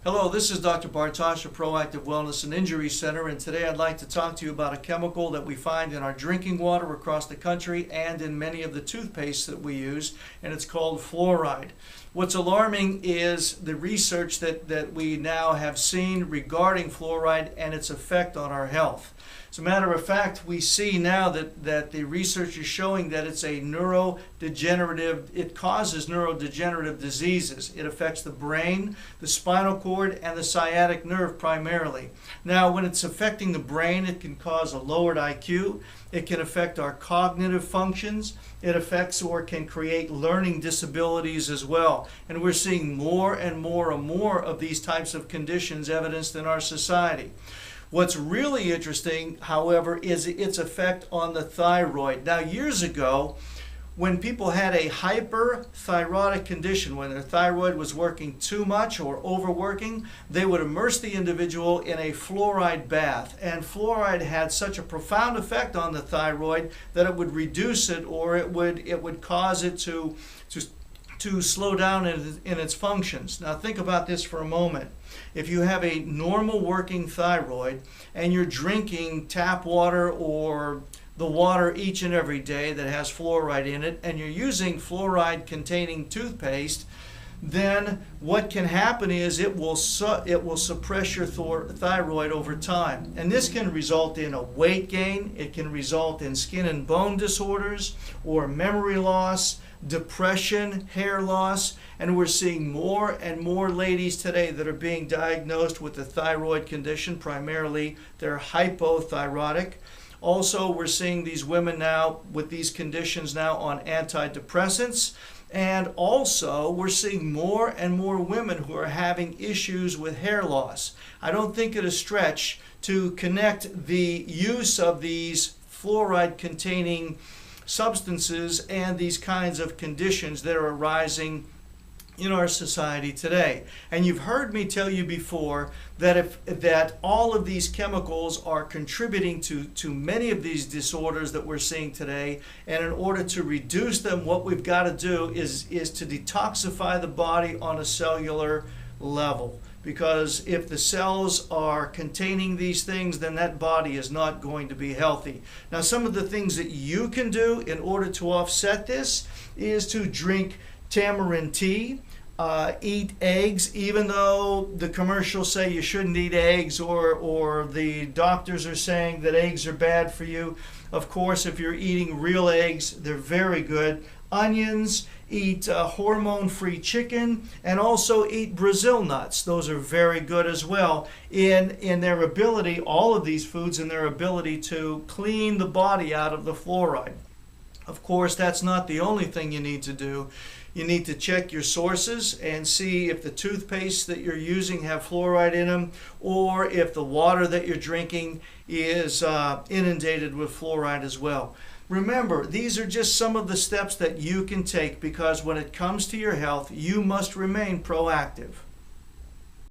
Hello, this is Dr. Bartosh of Proactive Wellness and Injury Center, and today I'd like to talk to you about a chemical that we find in our drinking water across the country and in many of the toothpastes that we use, and it's called fluoride. What's alarming is the research that we now have seen regarding fluoride and its effect on our health. As a matter of fact, we see now that the research is showing that it causes neurodegenerative diseases. It affects the brain, the spinal cord, and the sciatic nerve primarily. Now, when it's affecting the brain, it can cause a lowered IQ. It can affect our cognitive functions. It affects or can create learning disabilities as well. And we're seeing more and more of these types of conditions evidenced in our society. What's really interesting, however, is its effect on the thyroid. Now, years ago, when people had a hyperthyroidic condition, when their thyroid was working too much or overworking, they would immerse the individual in a fluoride bath. And fluoride had such a profound effect on the thyroid that it would reduce it, or it would cause it to slow down in its functions. Now think about this for a moment. If you have a normal working thyroid and you're drinking tap water or the water each and every day that has fluoride in it, and you're using fluoride containing toothpaste, then what can happen is it will suppress your thyroid over time. And this can result in a weight gain, it can result in skin and bone disorders or memory loss, depression, hair loss, and we're seeing more and more ladies today that are being diagnosed with the thyroid condition. Primarily, they're hypothyroidic. Also, we're seeing these women now with these conditions now on antidepressants. And also, we're seeing more and more women who are having issues with hair loss. I don't think it is a stretch to connect the use of these fluoride-containing substances and these kinds of conditions that are arising in our society today. And you've heard me tell you before that all of these chemicals are contributing to many of these disorders that we're seeing today. And in order to reduce them, what we've got to do is to detoxify the body on a cellular level. Because if the cells are containing these things, then that body is not going to be healthy. Now, some of the things that you can do in order to offset this is to drink tamarind tea, eat eggs, even though the commercials say you shouldn't eat eggs, or the doctors are saying that eggs are bad for you. Of course, if you're eating real eggs, they're very good. Onions, eat hormone-free chicken, and also eat Brazil nuts. Those are very good as well in their ability, all of these foods, in their ability to clean the body out of the fluoride. Of course, that's not the only thing you need to do. You need to check your sources and see if the toothpaste that you're using have fluoride in them, or if the water that you're drinking is inundated with fluoride as well. Remember, these are just some of the steps that you can take, because when it comes to your health, you must remain proactive.